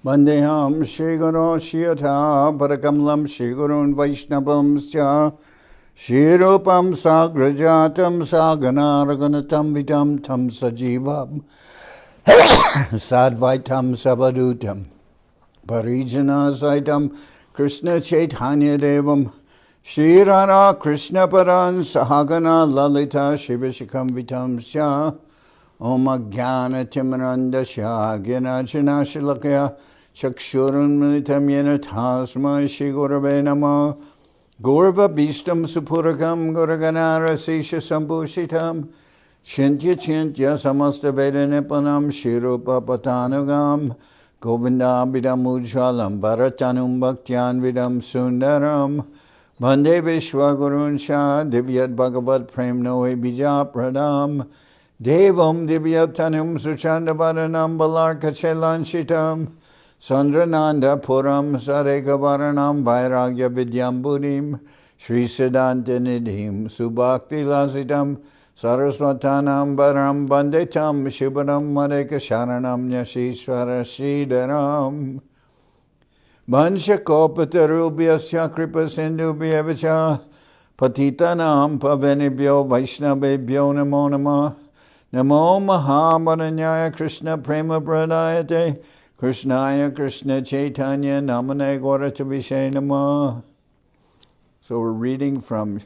Vandeham Shri Guru Shiyatha Parakamalam Shri Gurun Vaishnavamscha Shri Rupam Sagrajatam Saganaraganatam Vitam Tam Sajivam Sadvaitam Sabadutam Parijana Saitam Krishna Chaitanya Devam Shri Radha Krishna Paran Sahagana Lalita Shivashikam Vitamscha Om Jnana Timarandasya Gyanajana Shilakya Chakshurun Militam Yena Tasmai Shri Gurave Namah Gaurva Bhistam Supurakam Guraganara Sisha Sambhushitam Chintya Chintya Samasta Veda Nipanam Shirupa Patanagam Govinda Bidam Ujjalam Bharatanum Bhaktyan Vidam Sundaram Vande Vishwagurun Shah Divyat Bhagavad Prem Noe Bija Pradam Devam Divyatanum Suchandavaranam Balarka Chelanchitam Sandrananda Puram Sarekavaranam Vairagya Vidyam Buddhim Sri Siddhanta Nidhim Subhakti Lasitam Saraswatanam Baram Bandetam Shubharam Madeka Sharanam Nyashishwara Sridharam Vanshakopatarubyasya Kripa Sindhubhyavacha Patitanam Pavanibhyo Vaishnavebhyo Namo Namah Namo Mahamaranyaya Krishna Prema Pradayate Krishnaya Krishna Chaitanya Namane Gauratavishe Namah. So we're reading from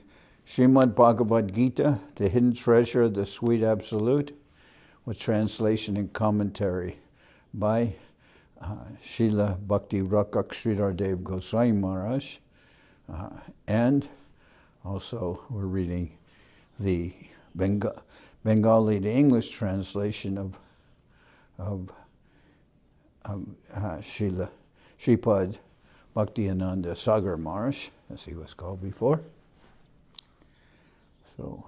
Srimad Bhagavad Gita, the hidden treasure of the sweet absolute, with translation and commentary by Srila Bhakti Rakshak Sridhar Dev-Goswami Maharaj. And also we're reading the Bengali to English translation of Srila Sripad Bhaktiananda Sagar Maharaj, as he was called before. So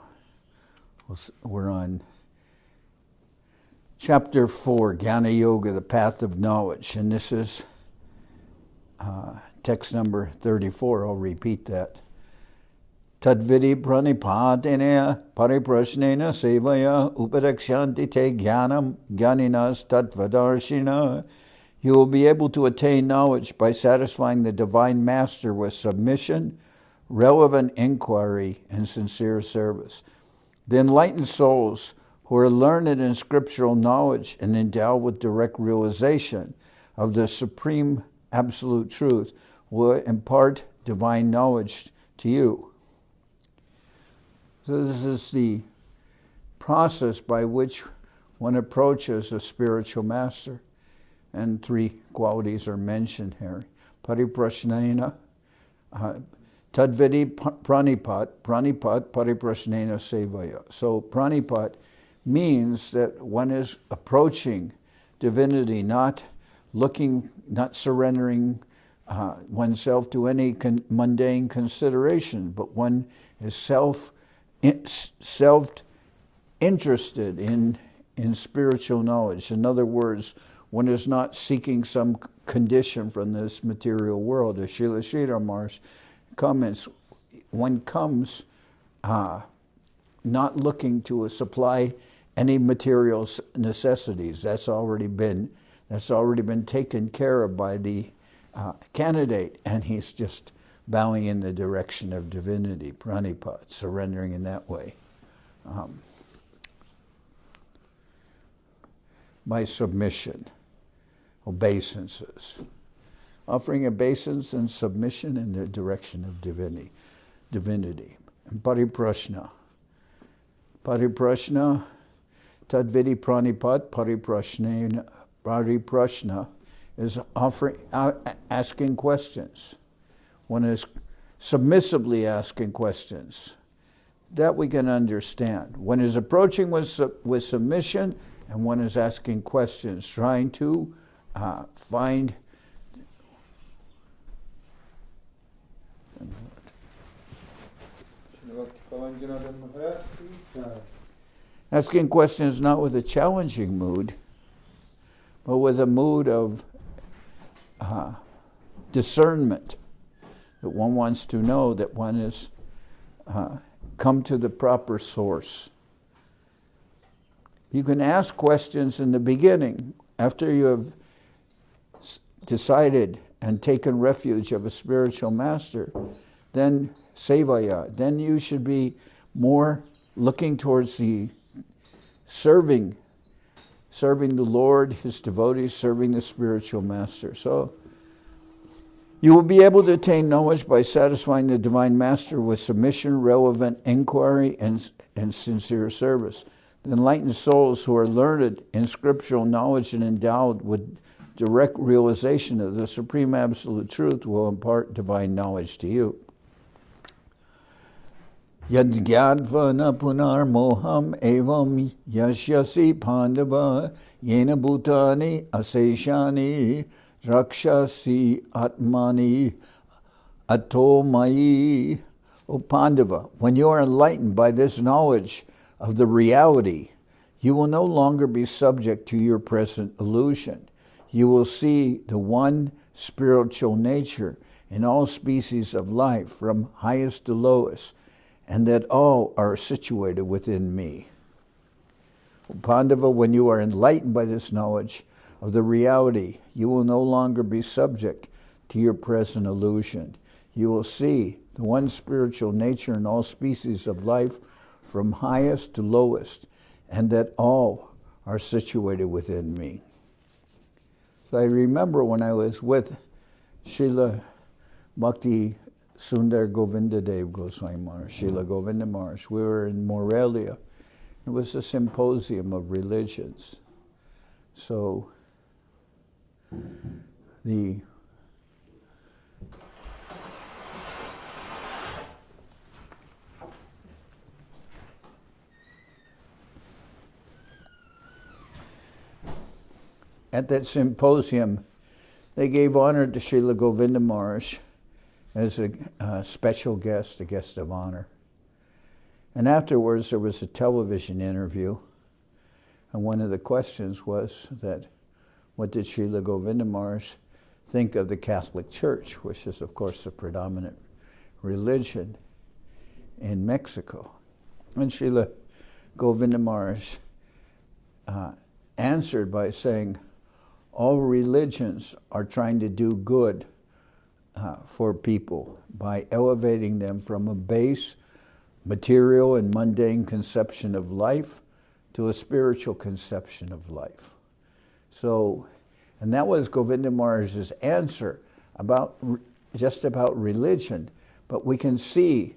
we're on chapter 4, Jñana-yoga, the path of knowledge, and this is text number 34. I'll repeat that. Tadvidi pranipadena pariprasnena sevaya upadakshanti te jnanam jnaninas tattvadarshina. You will be able to attain knowledge by satisfying the Divine Master with submission, relevant inquiry, and sincere service. The enlightened souls who are learned in scriptural knowledge and endowed with direct realization of the supreme absolute truth will impart divine knowledge to you. So this is the process by which one approaches a spiritual master. And three qualities are mentioned here. Pariprasnena, tadvidi pranipat, pariprasnena sevaya. So pranipat means that one is approaching divinity, not surrendering oneself to any mundane consideration, but one is self-interested in spiritual knowledge. In other words, one is not seeking some condition from this material world. As Srila Sridhar Maharaj comments, one comes not looking to supply any material necessities. That's already been taken care of by the candidate, and he's just bowing in the direction of divinity, pranipat, surrendering in that way. By submission, obeisances. Offering obeisance and submission in the direction of divinity. And pariprashna. Pariprashna, tadvidi pranipat, pariprashna is asking questions. One is submissively asking questions. That we can understand. One is approaching with submission, and one is asking questions, trying to find asking questions not with a challenging mood, but with a mood of discernment, that one wants to know that one has come to the proper source. You can ask questions in the beginning, after you have decided and taken refuge of a spiritual master, then Sevaya, then you should be more looking towards the serving the Lord, His devotees, serving the spiritual master. So you will be able to attain knowledge by satisfying the Divine Master with submission, relevant inquiry, and sincere service. The enlightened souls who are learned in scriptural knowledge and endowed with direct realization of the Supreme Absolute Truth will impart divine knowledge to you. Yadgyadvana punar moham evam yashyasi pandava yena bhutani aseshani rakshasi atmani atomai. O Pandava, when you are enlightened by this knowledge of the reality, you will no longer be subject to your present illusion. You will see the one spiritual nature in all species of life, from highest to lowest, and that all are situated within me. Pandava, when you are enlightened by this knowledge of the reality, you will no longer be subject to your present illusion. You will see the one spiritual nature in all species of life, from highest to lowest, and that all are situated within me. So I remember when I was with Srila Bhakti Sundar Govinda Dev-Goswami Maharaj, Srila Govinda Maharaj. We were in Morelia. It was a symposium of religions. So at that symposium, they gave honor to Srila Govinda Maharaj as a special guest, a guest of honor. And afterwards, there was a television interview, and one of the questions was that, what did Srila Govinda Maharaj think of the Catholic Church, which is, of course, the predominant religion in Mexico? And Srila Govinda Maharaj answered by saying, all religions are trying to do good for people by elevating them from a base, material and mundane conception of life to a spiritual conception of life. So, and that was Govinda Maharaj's answer just about religion. But we can see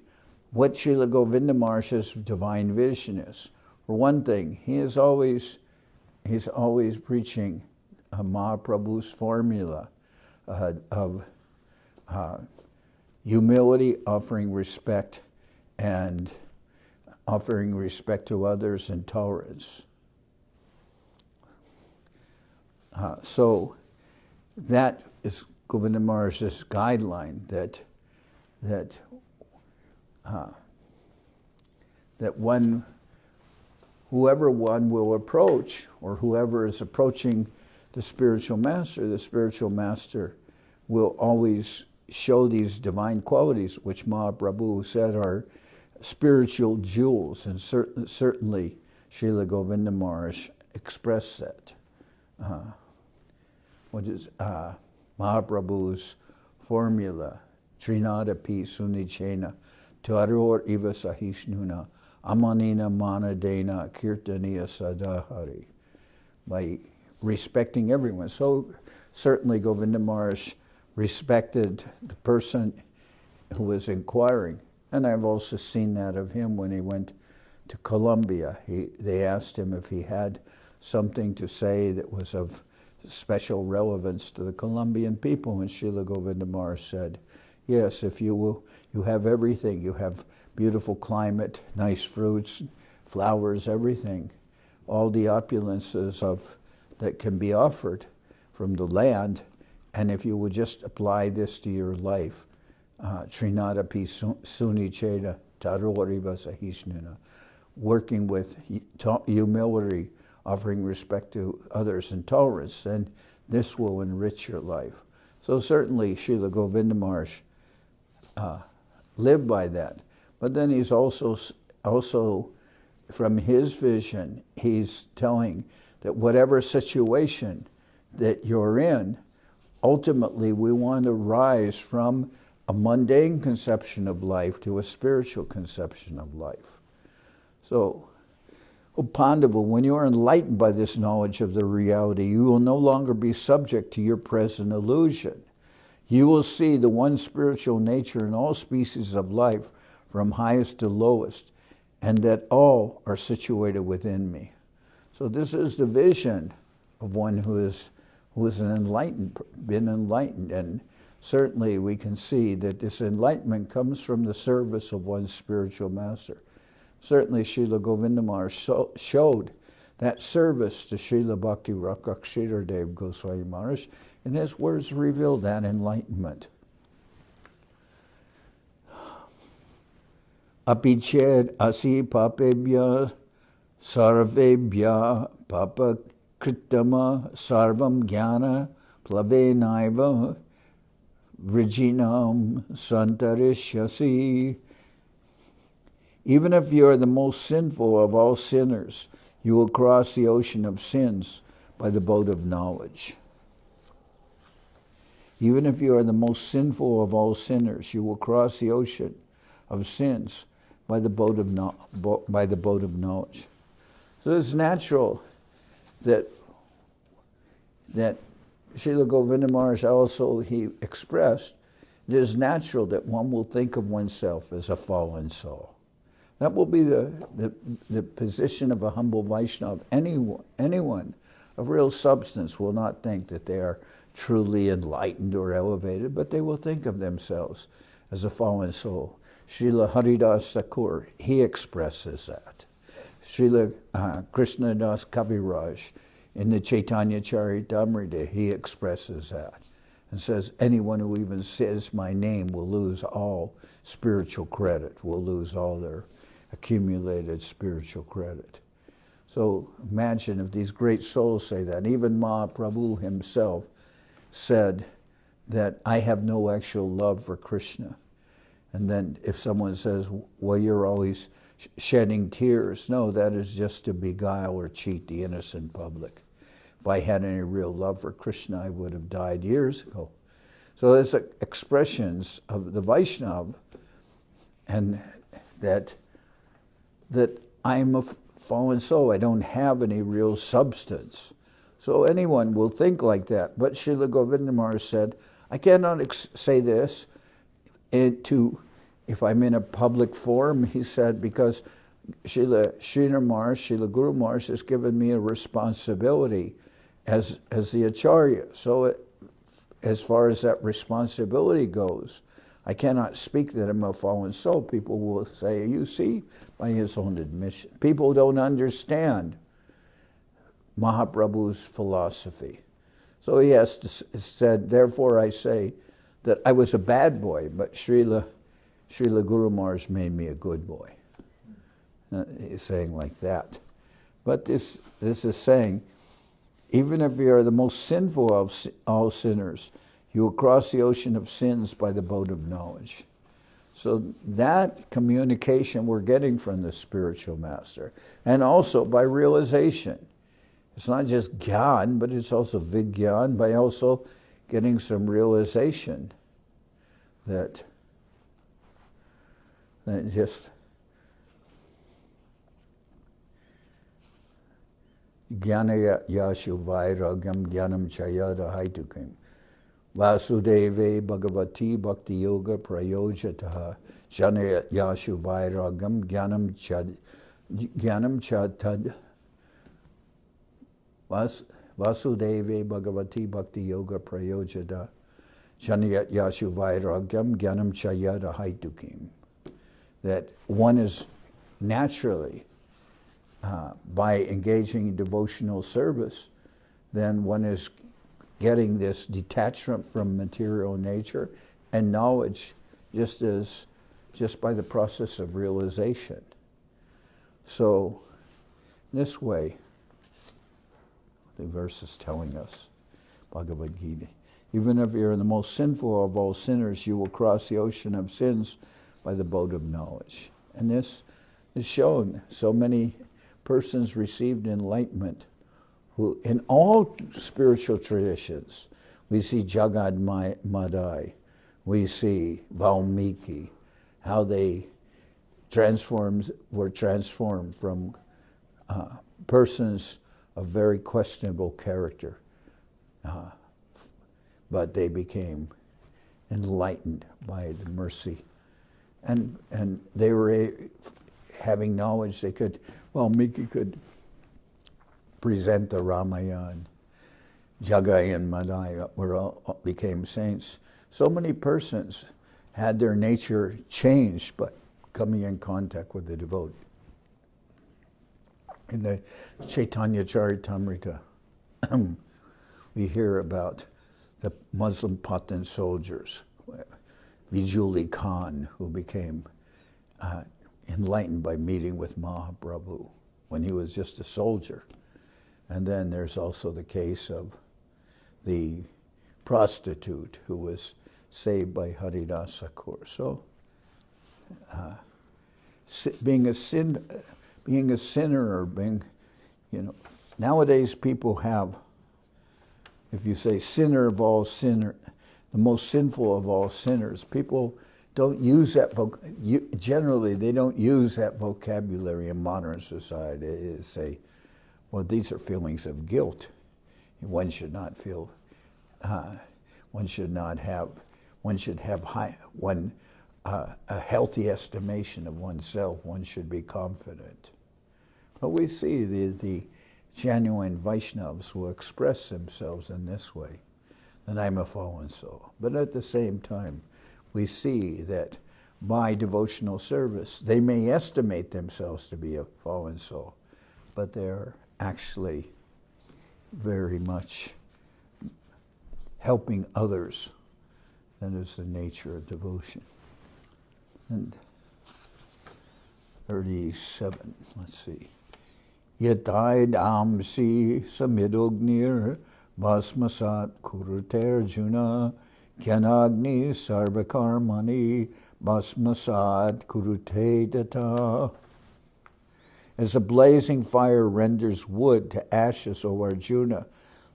what Srila Govinda Maharaj's divine vision is. For one thing, he's always preaching Mahaprabhu's formula of humility, offering respect, and offering respect to others, and tolerance. So that is Govinda Maharaj's guideline, that whoever one will approach, or whoever is approaching the spiritual master will always show these divine qualities, which Mahaprabhu said are spiritual jewels, and certainly Srila Govinda Maharaj expressed that. What is Mahaprabhu's formula? Trinadapi sunichena, taror iva sahishnuna, amanina manadena kirtaniya sadahari. By respecting everyone. So certainly Govinda Maharaj respected the person who was inquiring. And I've also seen that of him when he went to Colombia. They asked him if he had something to say that was of special relevance to the Colombian people, and Srila Govinda Maharaj said, yes, if you have everything. You have beautiful climate, nice fruits, flowers, everything. All the opulences that can be offered from the land, and if you would just apply this to your life, Trinadapi sunichena taroriva sahishnuna, working with humility, offering respect to others, and tolerance, and this will enrich your life. So certainly Srila Govinda Maharaj lived by that. But then he's also from his vision, he's telling that whatever situation that you're in, ultimately we want to rise from a mundane conception of life to a spiritual conception of life. So, O Pandava, when you are enlightened by this knowledge of the reality, you will no longer be subject to your present illusion. You will see the one spiritual nature in all species of life, from highest to lowest, and that all are situated within me. So this is the vision of one who is been enlightened, and certainly we can see that this enlightenment comes from the service of one's spiritual master. Certainly Srila Govinda Maharaj showed that service to Srila Bhakti Rakshak Sridhar Dev-Goswami Maharaj, and his words reveal that enlightenment. Apiched asi papebhya sarvebhya papa kritama sarvam jnana plavenaiva vrijinam santarishyasi. Even if you are the most sinful of all sinners, you will cross the ocean of sins by the boat of knowledge. Even if you are the most sinful of all sinners, you will cross the ocean of sins by the boat of knowledge. So it's natural that Srila Govinda Maharaj also, he expressed, it is natural that one will think of oneself as a fallen soul. That will be the position of a humble Vaishnava. Anyone of real substance will not think that they are truly enlightened or elevated, but they will think of themselves as a fallen soul. Srila Haridas Thakur, he expresses that. Srila Krishna Das Kaviraj in the Chaitanya Charitamrita, he expresses that and says, anyone who even says my name will lose all spiritual credit, will lose all their accumulated spiritual credit. So imagine if these great souls say that. Even Mahaprabhu himself said that I have no actual love for Krishna. And then if someone says, well, you're always shedding tears, no, that is just to beguile or cheat the innocent public. If I had any real love for Krishna, I would have died years ago. So there's expressions of the Vaishnava, and that I'm a fallen soul. I don't have any real substance. So anyone will think like that. But Srila Govinda Maharaj said, I cannot say this if I'm in a public forum, he said, because Srila Maharaj, Srila Guru Maharaj has given me a responsibility as the Acharya. So as far as that responsibility goes, I cannot speak that I'm a fallen soul. People will say, you see, by his own admission. People don't understand Mahaprabhu's philosophy. So he has said, therefore I say that I was a bad boy, but Srila Guru Maharaj made me a good boy. He's saying like that. But this is saying, even if you are the most sinful of all sinners, you will cross the ocean of sins by the boat of knowledge. So that communication we're getting from the spiritual master. And also by realization. It's not just gyan, but it's also vigyan, by also getting some realization that just Jnana-yashu vairagam jnanam chayada haitukim. Vasudeve Bhagavati Bhakti Yoga Prayojataha Jnana-yashu vairagam jnanam chatad. Vasudeve Bhagavati Bhakti Yoga Prayojata Jnana-yashu vairagam jnanam chayada haitukim. That one is naturally, by engaging in devotional service, then one is getting this detachment from material nature and knowledge just by the process of realization. So this way, the verse is telling us, Bhagavad Gita, even if you're the most sinful of all sinners, you will cross the ocean of sins by the boat of knowledge. And this is shown. So many persons received enlightenment who, in all spiritual traditions, We see Jagad Madai. We see Valmiki, how they were transformed from persons of very questionable character, but they became enlightened by the mercy. And they were having knowledge. Valmiki could present the Ramayana. Jagai and Madai became saints. So many persons had their nature changed by coming in contact with the devotee. In the Chaitanya Charitamrita, we hear about the Muslim Pathan soldiers, Vijuli Khan, who became enlightened by meeting with Mahaprabhu when he was just a soldier. And then there's also the case of the prostitute who was saved by Haridas Thakur. So, being a sinner, or being, nowadays people have, if you say sinner of all sinners, the most sinful of all sinners, people don't use that, generally they don't use that vocabulary in modern society. They say, well, these are feelings of guilt. One should not feel, one should have a healthy estimation of oneself. One should be confident. But we see the genuine Vaishnavas will express themselves in this way, that I'm a fallen soul. But at the same time, we see that by devotional service, they may estimate themselves to be a fallen soul, but they're actually very much helping others. That is the nature of devotion. And 37, let's see. Yataidamsi samidognir basmasat kurute Arjuna Gyanagni sarvakarmani basmasat kurute data. As a blazing fire renders wood to ashes, O Arjuna,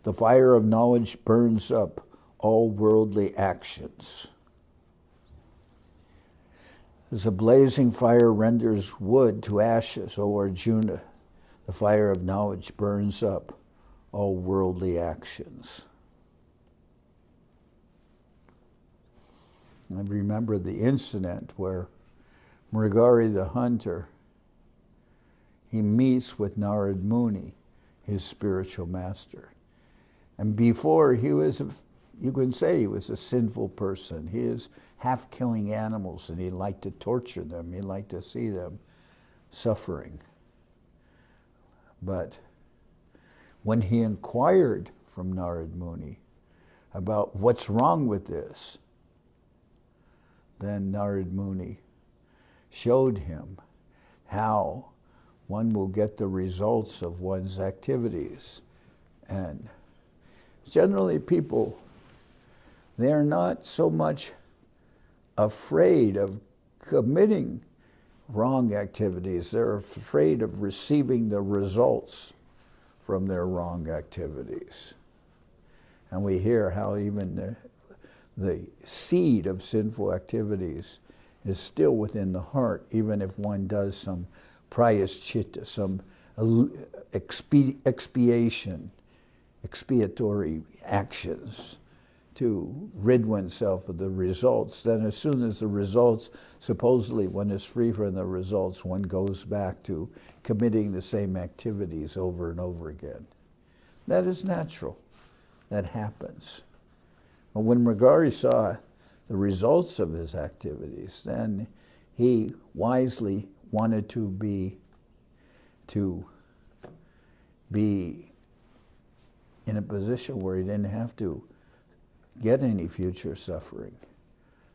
the fire of knowledge burns up all worldly actions. As a blazing fire renders wood to ashes, O Arjuna, the fire of knowledge burns up all worldly actions. I remember the incident where Mrigari the hunter, he meets with Narad Muni, his spiritual master. And before he was, you can say he was a sinful person. He is half killing animals and he liked to torture them. He liked to see them suffering. But when he inquired from Narad Muni about what's wrong with this, then Narad Muni showed him how one will get the results of one's activities. And generally people, they're not so much afraid of committing wrong activities. They're afraid of receiving the results from their wrong activities. And we hear how even the seed of sinful activities is still within the heart, even if one does some prayaschita, some expiatory actions to rid oneself of the results. Then as soon as the results, supposedly one is free from the results, one goes back to committing the same activities over and over again. That is natural. That happens. But when Mrigari saw the results of his activities, then he wisely wanted to be in a position where he didn't have to get any future suffering.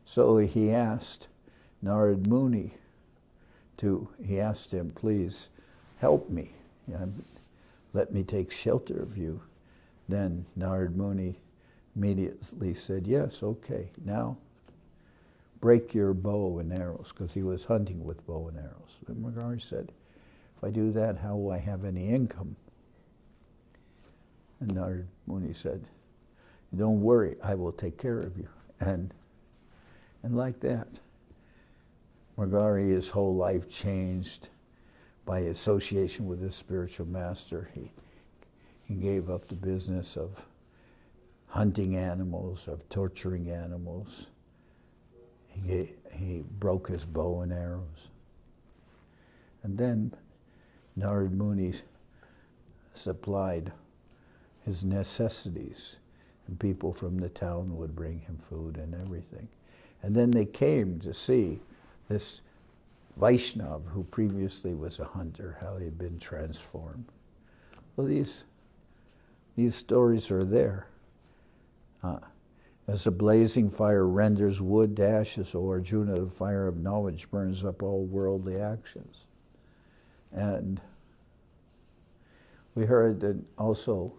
So he asked Narad Muni he asked him, please help me, let me take shelter of you. Then Narad Muni immediately said, yes, okay, now break your bow and arrows, because he was hunting with bow and arrows. And Mrigari said, if I do that, how will I have any income? And Narad Muni said, Don't worry, I will take care of you. And like that, Murari, his whole life changed by association with his spiritual master. He gave up the business of hunting animals, of torturing animals. He broke his bow and arrows. And then Narad Muni supplied his necessities, and people from the town would bring him food and everything. And then they came to see this Vaishnav, who previously was a hunter, how he had been transformed. Well, these stories are there. As a blazing fire renders wood to ashes, O Arjuna, the fire of knowledge burns up all worldly actions. And we heard that also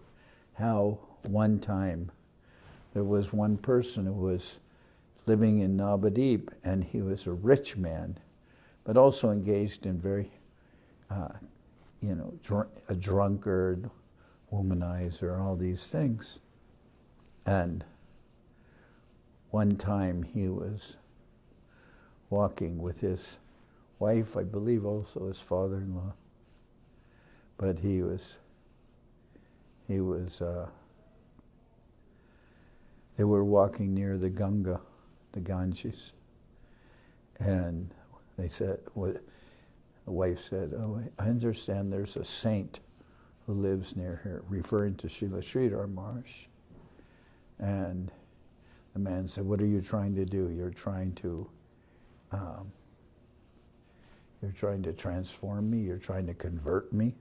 how one time there was one person who was living in Navadip, and he was a rich man, but also engaged in very, a drunkard, womanizer, all these things. And one time he was walking with his wife, I believe also his father-in-law, but they were walking near the Ganga, the Ganges, and they said, the wife said, "Oh, I understand there's a saint who lives near here," referring to Srila Maharaj. And the man said, "What are you trying to do? You're trying to transform me? You're trying to convert me?"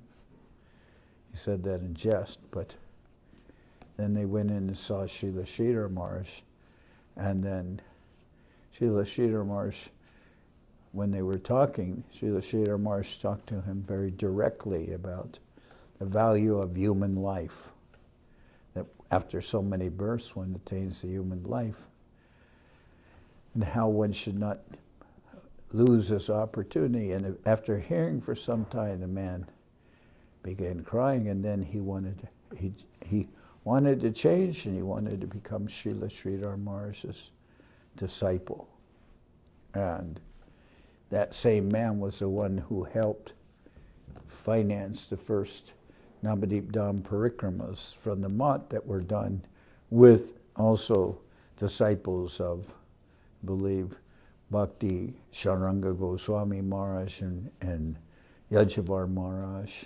He said that in jest, but then they went in and saw Srila Maharaj, and then Srila Maharaj, when they were talking, Srila Maharaj talked to him very directly about the value of human life, that after so many births one attains the human life, and how one should not lose this opportunity. And after hearing for some time, the man began crying, and then he wanted to change, and he wanted to become Sridhar Maharaj's disciple. And that same man was the one who helped finance the first Navadip Dham parikramas from the Mat that were done with also disciples of, I believe, Bhakti, Sharanga Goswami Maharaj and Yajnavar Maharaj,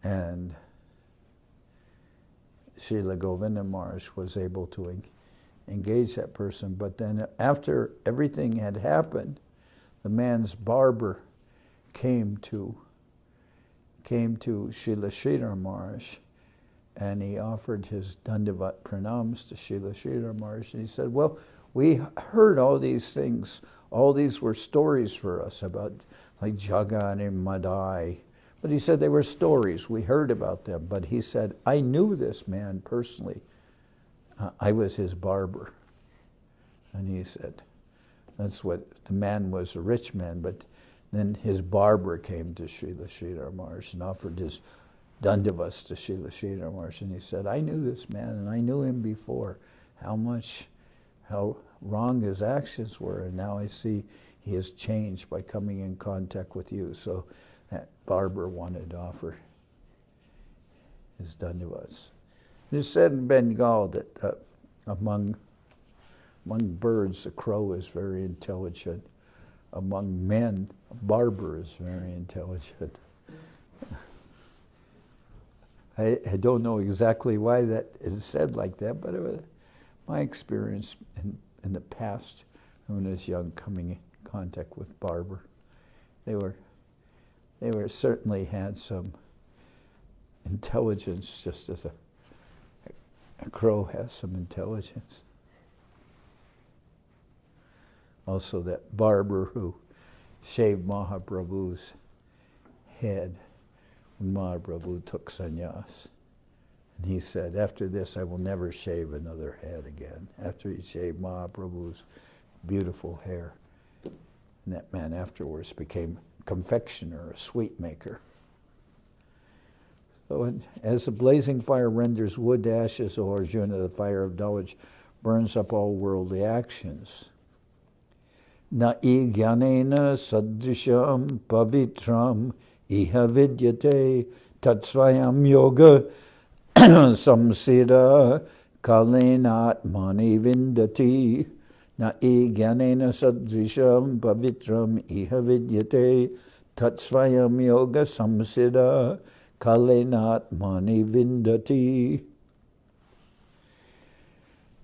and Srila Govinda Maharaj was able to engage that person. But then after everything had happened, the man's barber came to Srila Sridhar Maharaj, and he offered his Dandavat pranams to Srila Sridhar Maharaj, and he said, "Well, we heard all these things. All these were stories for us about like Jagan and Madai." But he said they were stories. We heard about them. But he said, "I knew this man personally. I was his barber." And he said, that's what, the man was a rich man, but then his barber came to Srila Sridhar Maharaj and offered his dandavas to Srila Sridhar Maharaj. And he said, "I knew this man, and I knew him before, how wrong his actions were, and now I see he has changed by coming in contact with you." So that barber wanted to offer his dandavas. It is said in Bengal that among birds, the crow is very intelligent. Among men, a barber is very intelligent. I don't know exactly why that is said like that, but it was my experience in the past when I was young, coming in contact with barber. They were certainly had some intelligence, just as a crow has some intelligence. Also, that barber who shaved Mahaprabhu's head when Mahaprabhu took sannyas. And he said, "After this, I will never shave another head again." After he shaved Mahaprabhu's beautiful hair. And that man afterwards became a confectioner, a sweet maker. So as the blazing fire renders wood to ashes, O Arjuna, the fire of knowledge burns up all worldly actions. Na jnanena sadrisham pavitram iha vidyate tatsvayam yoga samsida kalenatmani vindati. Na jnanena sadrisham pavitram iha vidyate tatsvayam yoga samsida kalenatmani vindati.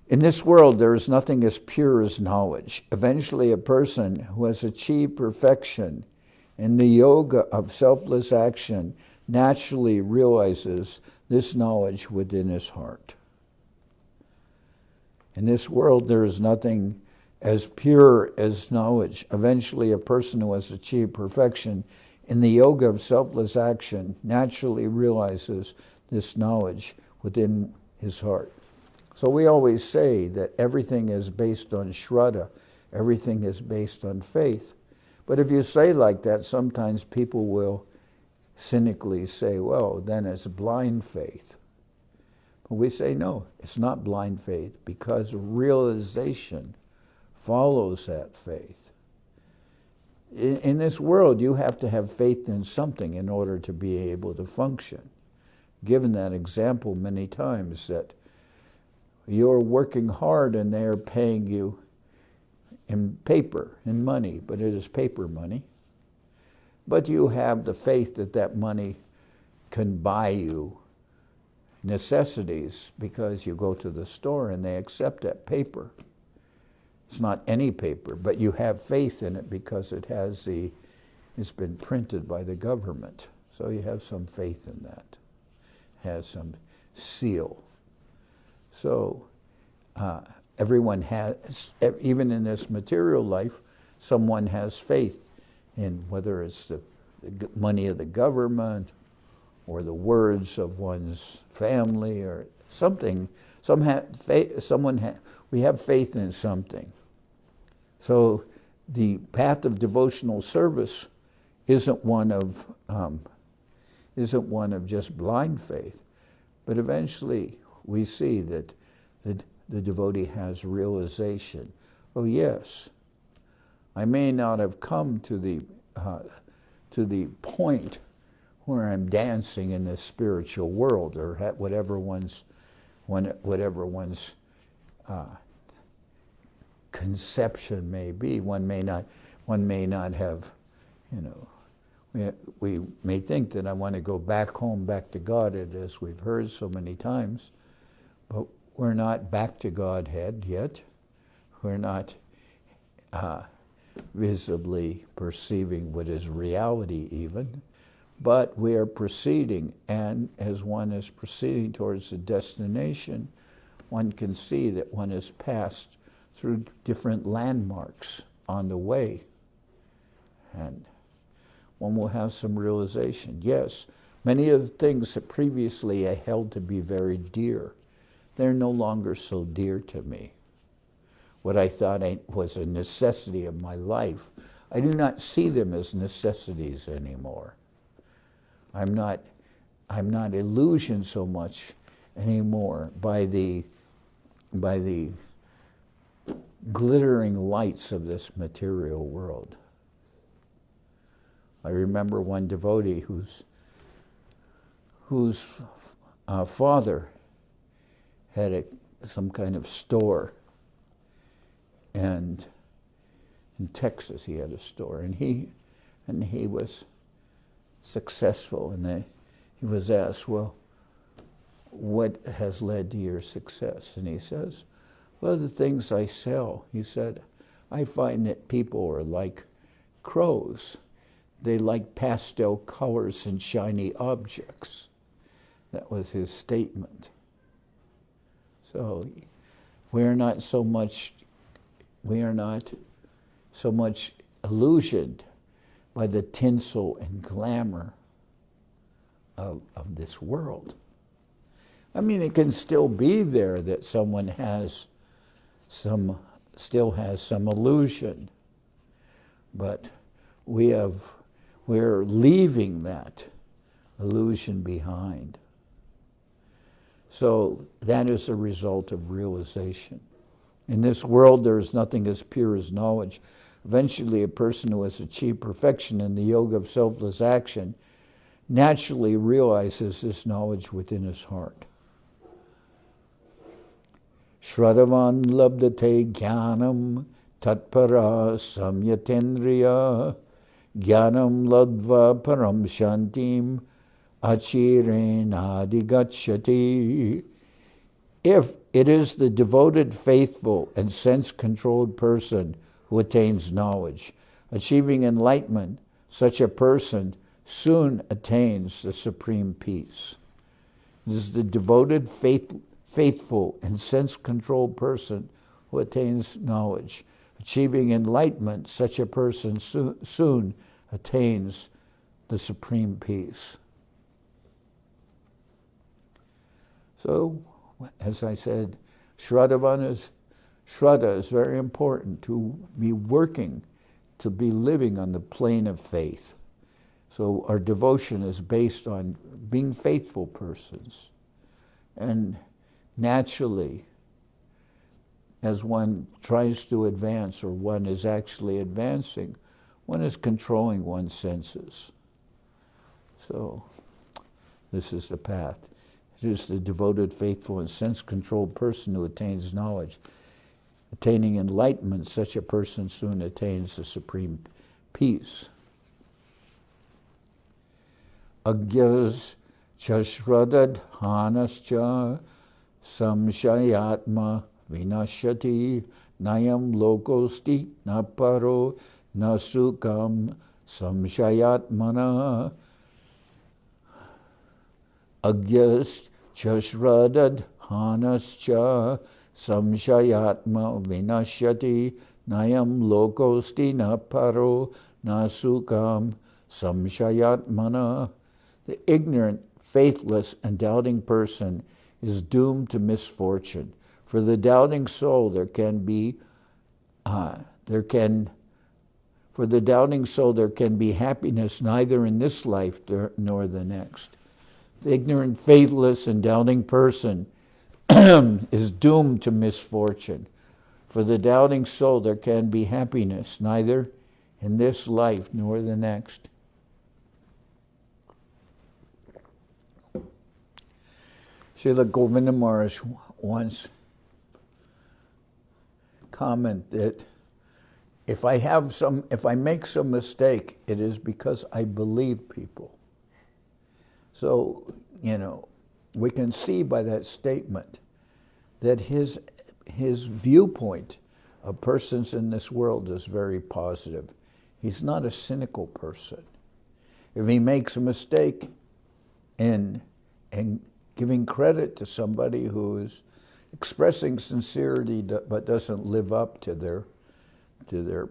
In this world, there is nothing as pure as knowledge. Eventually, a person who has achieved perfection in the yoga of selfless action naturally realizes this knowledge within his heart. In this world, there is nothing as pure as knowledge. Eventually, a person who has achieved perfection in the yoga of selfless action naturally realizes this knowledge within his heart. So we always say that everything is based on shraddha, everything is based on faith. But if you say like that, sometimes people will cynically say, well, then it's blind faith. But we say, no, it's not blind faith, because realization follows that faith. In this world, you have to have faith in something in order to be able to function. Given that example many times, that you're working hard and they're paying you in paper, in money, but it is paper money. But you have the faith that that money can buy you necessities, because you go to the store and they accept that paper. It's not any paper, but you have faith in it because it's been printed by the government. So you have some faith in that. It has some seal. So everyone has, even in this material life, someone has faith in whether it's the money of the government or the words of one's family or something. We have faith in something. So the path of devotional service isn't one of just blind faith, but eventually we see that the devotee has realization. Oh yes, I may not have come to the point where I'm dancing in this spiritual world, or whatever one's conception may be. One may not have, we may think that I want to go back home, back to Godhead, as we've heard so many times, but we're not back to Godhead yet. We're not visibly perceiving what is reality even, but we are proceeding, and as one is proceeding towards the destination, one can see that one has passed through different landmarks on the way, and one will have some realization. Yes, many of the things that previously I held to be very dear, they're no longer so dear to me. What I thought was a necessity of my life, I do not see them as necessities anymore. I'm not illusioned so much anymore by the glittering lights of this material world. I remember one devotee whose father had some kind of store, and in Texas he had a store, and he was successful, and he was asked, well, what has led to your success? And he says, well, the things I sell. He said, I find that people are like crows. They like pastel colors and shiny objects. That was his statement. So we are not so much illusioned by the tinsel and glamour of this world. I mean, it can still be there that someone still has some illusion, but we're leaving that illusion behind. So that is a result of realization. In this world, there is nothing as pure as knowledge. Eventually, a person who has achieved perfection in the yoga of selfless action naturally realizes this knowledge within his heart. Shraddhavan labdate jnanam tatpara samyatendriya jnanam ladva param shantim achiren adigacchati. If it is the devoted, faithful, and sense-controlled person who attains knowledge, achieving enlightenment, such a person soon attains the supreme peace. It is the devoted, faithful, and sense-controlled person who attains knowledge. Achieving enlightenment, such a person soon attains the supreme peace. So, as I said, Shraddha is very important, to be working, to be living on the plane of faith. So our devotion is based on being faithful persons. And naturally, as one tries to advance, or one is actually advancing, one is controlling one's senses. So this is the path. It is the devoted, faithful, and sense-controlled person who attains knowledge. Attaining enlightenment, such a person soon attains the supreme peace. Agyas chashradad hanascha samshayatma vinashati nayam lokosti naparo nasukam samshayatmana. Agyas chashradad hanascha samshayatma vinashyati nayam lokosti naparo nasukam samshayatmana. The ignorant, faithless, and doubting person is doomed to misfortune. For the doubting soul there can be happiness neither in this life nor the next. The ignorant, faithless, and doubting person is doomed to misfortune. For the doubting soul there can be happiness neither in this life nor the next. Srila Govinda Maharaj once commented, if I make some mistake, it is because I believe people. So, we can see by that statement that his viewpoint of persons in this world is very positive. He's not a cynical person. If he makes a mistake in giving credit to somebody who is expressing sincerity but doesn't live up to their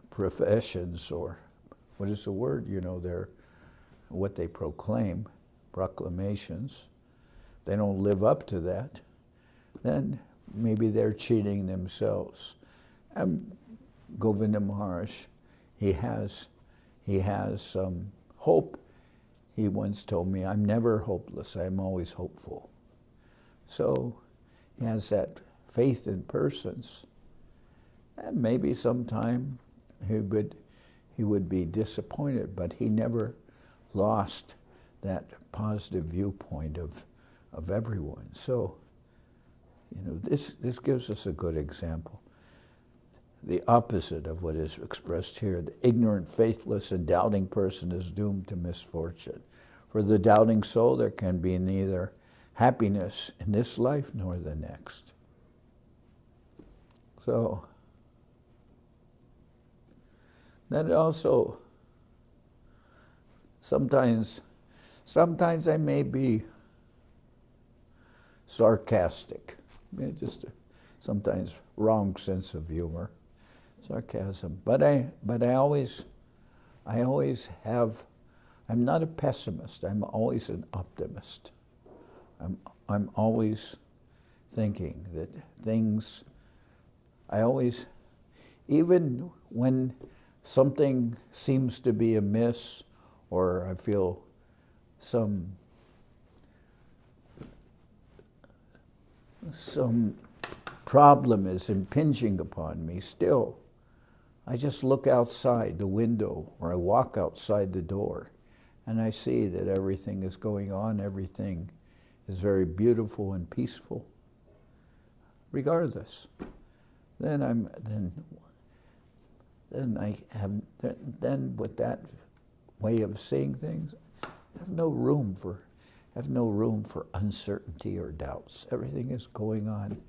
professions, or what is the word? What they proclaim, proclamations. They don't live up to that, then maybe they're cheating themselves. Govinda Maharaj, he has some hope. He once told me, I'm never hopeless, I'm always hopeful. So he has that faith in persons. And maybe sometime he would be disappointed, but he never lost that positive viewpoint of everyone. So, this gives us a good example. The opposite of what is expressed here. The ignorant, faithless, and doubting person is doomed to misfortune. For the doubting soul, there can be neither happiness in this life nor the next. So, then also, sometimes I may be sarcastic. Just sometimes wrong sense of humor. Sarcasm, but I always have. I'm not a pessimist. I'm always an optimist. I'm always thinking that things. I always, even when something seems to be amiss, or I feel problem is impinging upon me still, I just look outside the window or I walk outside the door and I see that everything is going on, everything is very beautiful and peaceful. Regardless, then with that way of seeing things, I have no room for uncertainty or doubts. Everything is going on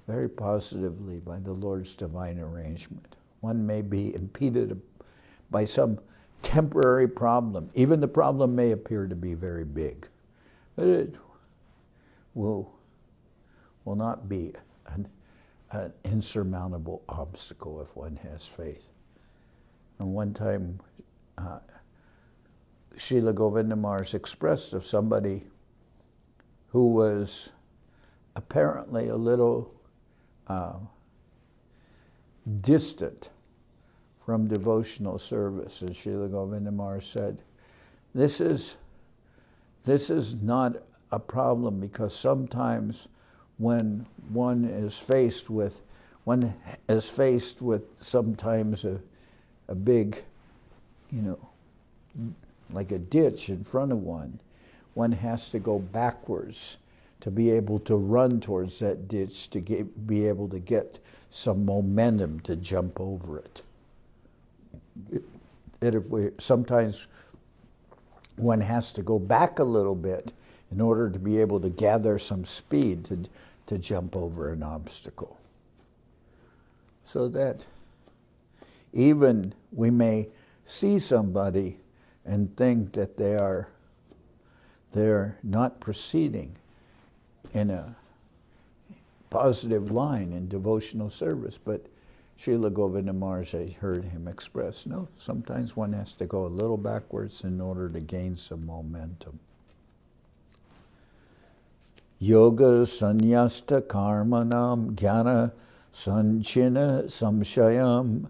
very positively by the Lord's divine arrangement. One may be impeded by some temporary problem. Even the problem may appear to be very big, but it will not be an insurmountable obstacle if one has faith. And one time, Srila Govinda Maharaj expressed of somebody who was apparently a little distant from devotional service. And Srila Govinda Maharaj said, this is not a problem, because sometimes when one is faced with sometimes a big, like a ditch in front of one has to go backwards to be able to run towards that ditch, to be able to get some momentum to jump over it. Sometimes one has to go back a little bit in order to be able to gather some speed to jump over an obstacle. So that even we may see somebody and think that they're not proceeding in a positive line in devotional service, but Srila Govinda Maharaj, I heard him express, no, sometimes one has to go a little backwards in order to gain some momentum. Yoga sanyasta karmanam jnana sanchina samshayam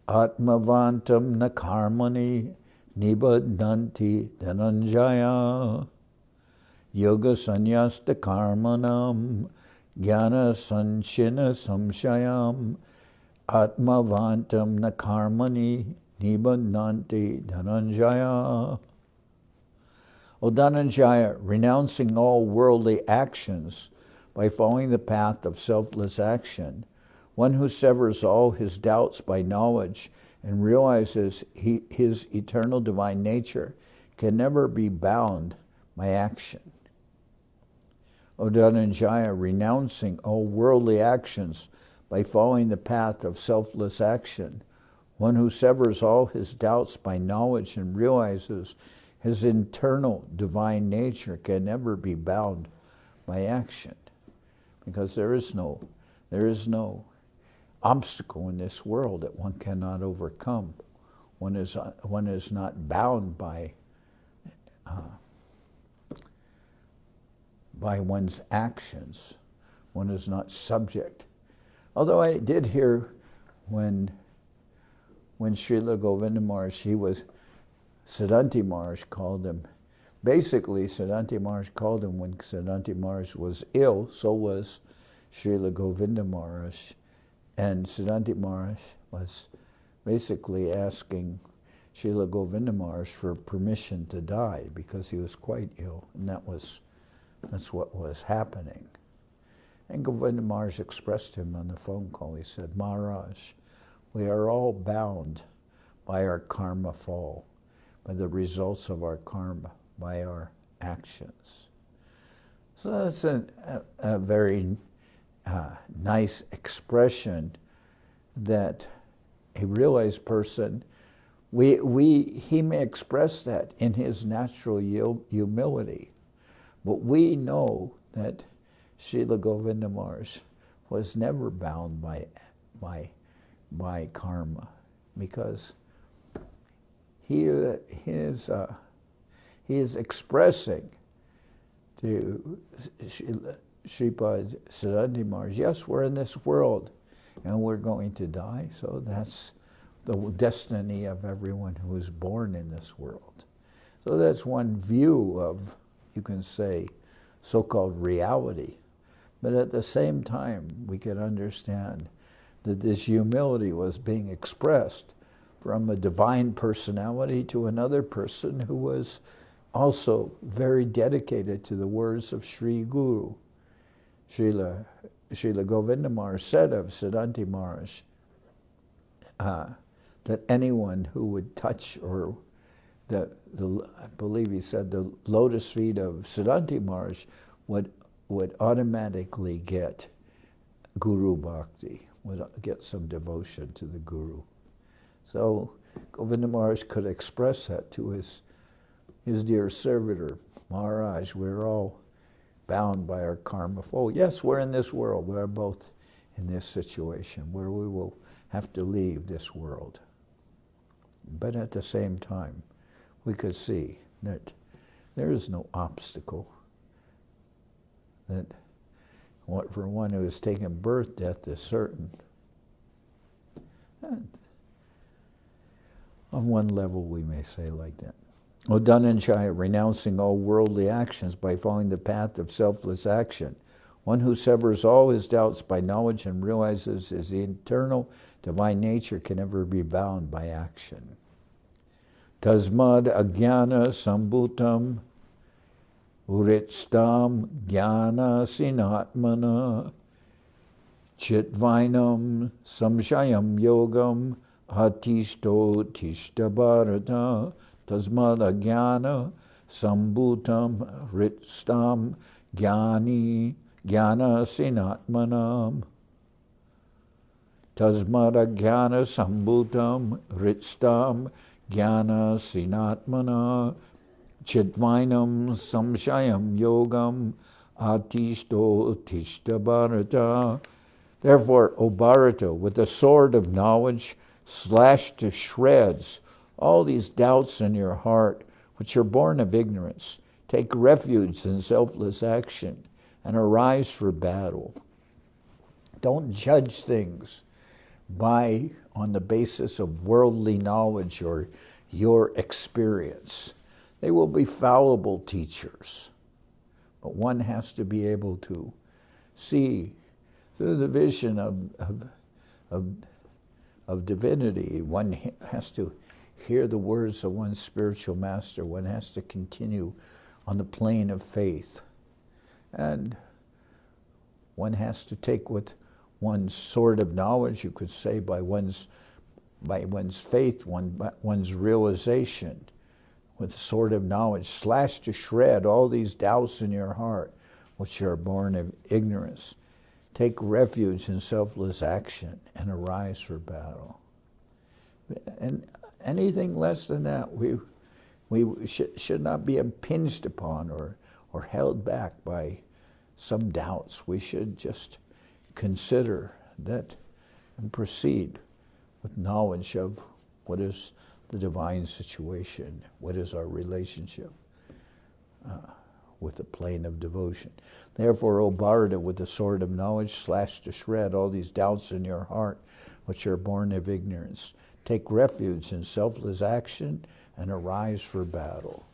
atmavantam na karmani nibadhanti dhananjaya. Yoga sanyasta karmanam jnana sanchina samshayam atmavantam na karmani nibadhanti dhananjaya. O Dhananjaya, renouncing all worldly actions by following the path of selfless action, one who severs all his doubts by knowledge and realizes his eternal divine nature can never be bound by action. O Dhananjaya, renouncing all worldly actions by following the path of selfless action, one who severs all his doubts by knowledge and realizes his internal divine nature can never be bound by action, because there is no obstacle in this world that one cannot overcome. One is not bound by one's actions. One is not subject. Although I did hear when Srila Govinda Maharaj, Siddhanti Maharaj called him. Basically, Siddhanti Maharaj called him when Siddhanti Maharaj was ill, so was Srila Govinda Maharaj. And Siddhanti Maharaj was basically asking Srila Govinda Maharaj for permission to die because he was quite ill, and that's what was happening. And Govinda Maharaj expressed to him on the phone call. He said, Maharaj, we are all bound by our karma fall, by the results of our karma, by our actions. So that's a very nice expression that a realized person, he may express that in his natural humility, but we know that Srila Govinda Maharaj was never bound by karma, because he is expressing to Sripad Siddhanti Maharaj, yes, we're in this world and we're going to die, so that's the destiny of everyone who is born in this world. So that's one view of, you can say, so-called reality. But at the same time, we can understand that this humility was being expressed from a divine personality to another person who was also very dedicated to the words of Sri Guru. Srila Govinda Maharaj said of Siddhanti Maharaj that anyone who would touch, or I believe he said the lotus feet of Siddhanti Maharaj would automatically get Guru Bhakti, would get some devotion to the Guru. So Govinda Maharaj could express that to his dear servitor, Maharaj. We're all bound by our karma. Oh, yes, we're in this world. We're both in this situation where we will have to leave this world. But at the same time, we could see that there is no obstacle. That for one who has taken birth, death is certain. And on one level, we may say like that. O Dhananjaya, renouncing all worldly actions by following the path of selfless action, one who severs all his doubts by knowledge and realizes his eternal divine nature can never be bound by action. Tasmad ajnana sambhutam uritstam jnana sinatmana chitvainam samshayam yogam hatisto tishta bharata tasmad ajnana sambhutam ritstam jnana sinatmanam tasmad ajnana sambhutam ritstam jnana sinatmana chitvainam samshayam yogam atisto tishta bharata. Therefore, O Bharata, with the sword of knowledge, slash to shreds all these doubts in your heart, which are born of ignorance. Take refuge in selfless action and arise for battle. Don't judge things on the basis of worldly knowledge or your experience. They will be fallible teachers, but one has to be able to see through the vision of divinity. One has to hear the words of one's spiritual master. One has to continue on the plane of faith, and one has to take with one's sword of knowledge, you could say, by one's faith, one's realization, with the sword of knowledge, slash to shred all these doubts in your heart, which are born of ignorance. Take refuge in selfless action and arise for battle. And anything less than that, we should not be impinged upon or held back by some doubts. We should just consider that and proceed with knowledge of what is the divine situation, what is our relationship with the plane of devotion. Therefore, O Bharata, with the sword of knowledge, slash to shred all these doubts in your heart, which are born of ignorance. Take refuge in selfless action and arise for battle.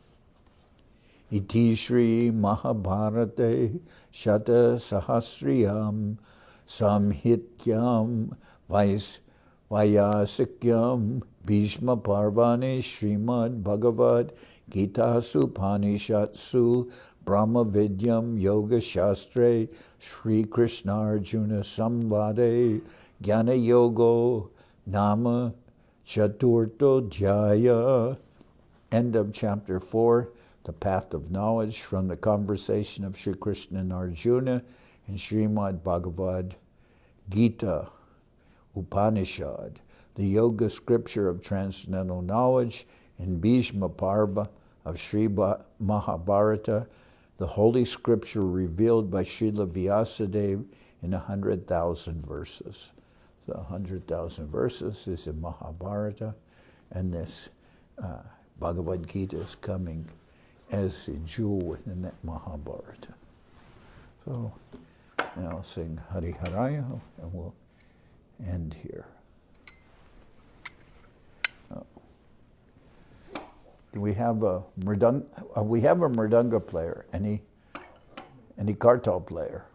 Iti Shri Mahabharate Shata Sahasriyam Samhityam Vayasikyam Bhishma Parvane Srimad Bhagavad Gita Supanishatsu Brahma Vidyam Yoga Shastre Sri Krishna Arjuna Samvade Jnana-yoga Nama Chaturto Dhyaya. End of chapter 4, the path of knowledge, from the conversation of Sri Krishna and Arjuna in Srimad Bhagavad Gita Upanishad, the yoga scripture of transcendental knowledge in Bhishma Parva of Sri Mahabharata, the holy scripture revealed by Srila Vyasadeva in 100,000 verses. So 100,000 verses is in Mahabharata, and this Bhagavad Gita is coming as a jewel within that Mahabharata. So now I'll sing Hari Haraya, and we'll end here. Do we have a mridanga? We have a mridanga player. Any kartal player?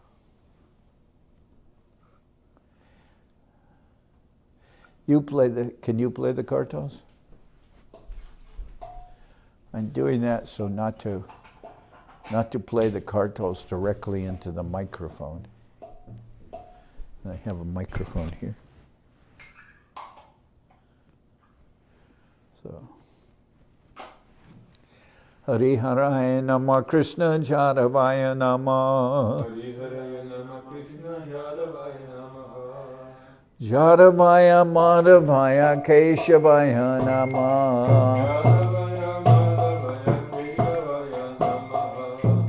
Can you play the kartals? I'm doing that so not to play the kartals directly into the microphone. I have a microphone here. So, Hari Haraya Nama Krishna Jadavaya Nama Hari Haraya Nama Krishna Jadavaya Nama Jadavaya Madhavaya Keshavaya Nama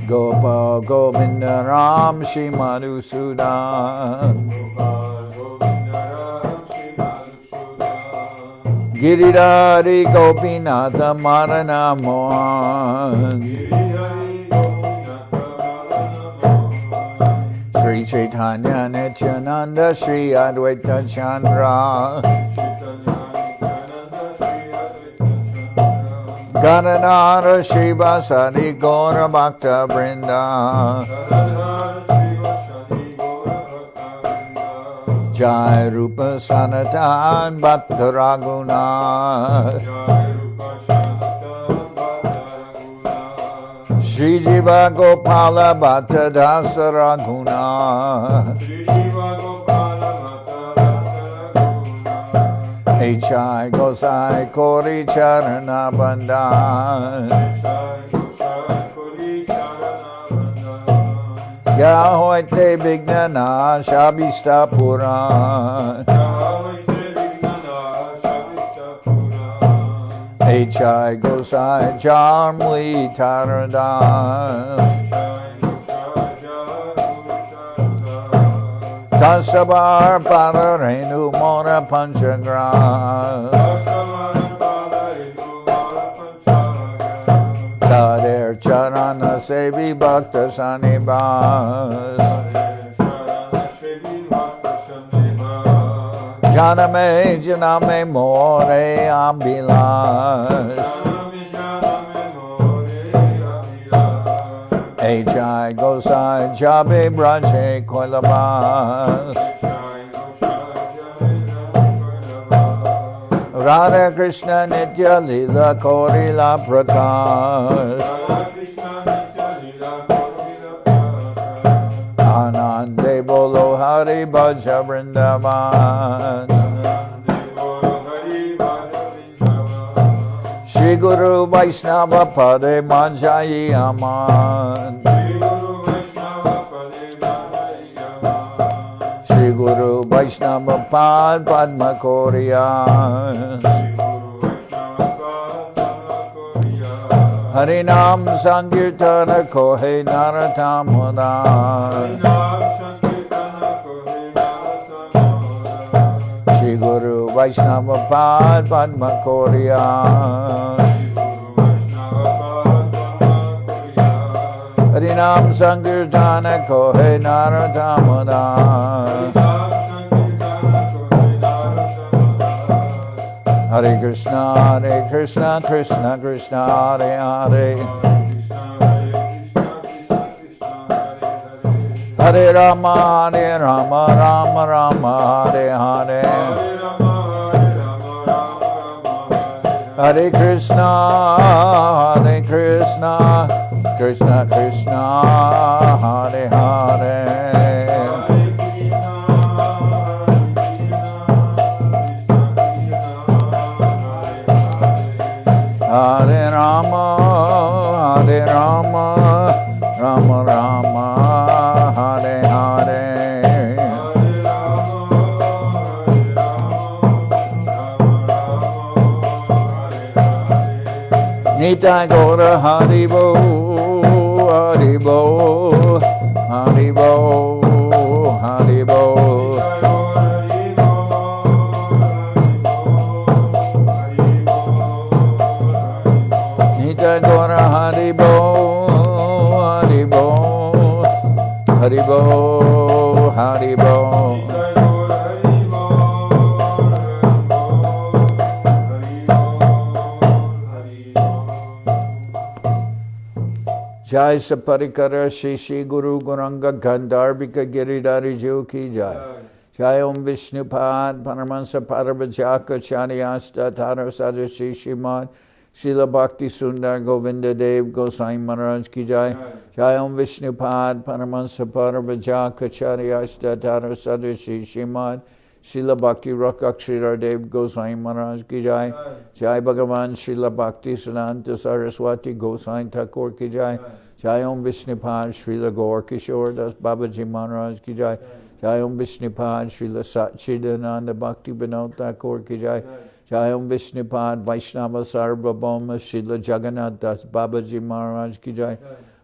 Gopal Govinda Ram Shri Madhusudan Giridhari Gopinatha Marana Mohan Sri Chaitanya Nityananda Sri Advaita Chandra Ganadhara Shiva Sadi Gaura Bhakta Vrinda Jai Rupa Sanatan Bhatta Raghunath Shri Jiva Gopala Bhatta Dasa Raghunath H.I. Gosai Kori Charana Bandhan Yahoite Vignana Shabista Puran H.I. Gosai Charmli Taradan Dasabar Padarenu Mora Panchagram Tader Charana Sevi Bhakta Sanibas Janame More Ambilas H.I. Gosai Jabe Braje Koilabas Radha Krishna Nitya Lila Korila Prakash Anande Bolo Hari Bhaja Vrindavan Shri Guru Vaishnava Pade Manjayi Aman Shri Guru Vaishnava Pad Padma Koriya Harinam Sankirtana Kohe Naratamada Shri Guru Vaishnava Pad Padma Koriya Harinam Sankirtana Kohe Naratamada Hare Krishna, Krishna Krishna, Hare Hare Hare Rama, Rama Rama, Hare Hare Hare Krishna, Krishna Krishna, Hare Hare Hare Rama, Rama Rama, Hare Hare. Nitai Gaura Haribo, Haribo, Haribo, Haribo. Gora Haribo, Haribo, Haribo, Haribo. Jai Saparikara Shishi Guru Guranga Gandharvika Giridhari Jo ki jai. Jai Om Vishnupad Paramahansa Parabhajaka Charyasta Tara Sadashi Shrimad Srila Bhakti Sundar Govinda Dev Goswami Maharaj ki jai. Jai Om Vishnupad Paramahansa Parabhajaka Charyasta Tara Sadashi Shrimad Srila Bhakti Rakshak Sridhar Dev Goswami Maharaj ki jai. Jai Bhagavan Srila Bhakti Siddhanta Saraswati Goswami Thakur ki jai. Jai Om Vishnupad Srila Gaur Kishore Das Babaji Maharaj ki jai. Jai Om Vishnupad Srila Satchidananda Bhakti Vinod Thakur ki jai. Jai Om Vishnupad Vaishnava Sarvabhauma Srila Jagannath Das Babaji Maharaj ki jai.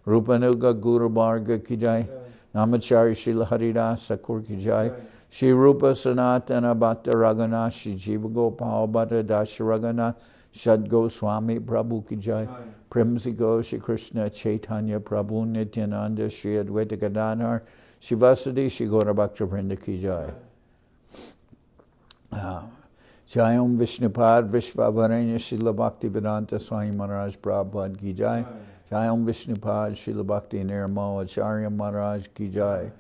Rupanuga Guru Bharga ki jai. Namachari Srila Haridas Thakur ki jai. Shri Rupa Sanatana Bhatta Raghunath Shri Jiva Gopal Bhatta Das Raghunath Shad Goswami Prabhu ki jai. Primsigo Shri Krishna Chaitanya Prabhu Nityananda Shri Advaita Gadadhar Shri Vasudeva Shri Gaura Bhakta Vrinda ki jai. Jai Om Vishnupad Vishvavaranya Srila Bhakti Vedanta Swami Maharaj Prabhupada ki jai. Jai Om Vishnupad Srila Bhakti Nirmal Acharya Maharaj ki jai.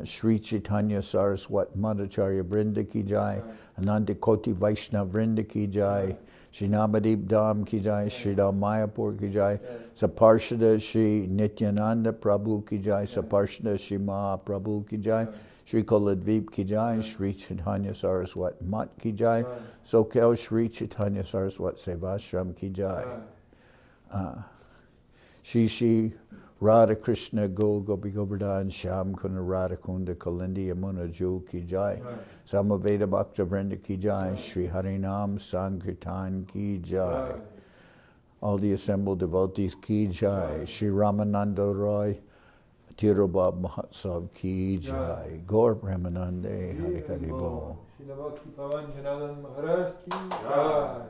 Sri Chaitanya Saraswat Madhacharya Vrinda ki jai. Ananta Koti Vaishnav Vrinda ki jai. Shri Namadeep Dham ki jai. Shri Dham Mayapur ki jai. Saparshada Shri Nityananda Prabhu ki jai. Saparshada Shri Mahaprabhu ki jai. Shri Koladvip ki jai. Shri Chaitanya Saraswat Mat ki jai. Soquel Shri Chaitanya Saraswat Seva Ashram ki jai. Shri Radha Krishna Go Gopi Govardhan Sham Kuna Radha Kunda Kalindi Yamuna Jo ki jai. Samaveda Bhakta Vrinda ki jai. Shri Harinam Sankirtan ki jai. All the assembled devotees ki jai. Shri Ramananda Roy Tirobab Mahotsav ki jai. Gaur Brahmanande Hari Hari Bol. Srila Bhakti Pavan Janardan Maharaj ki jai.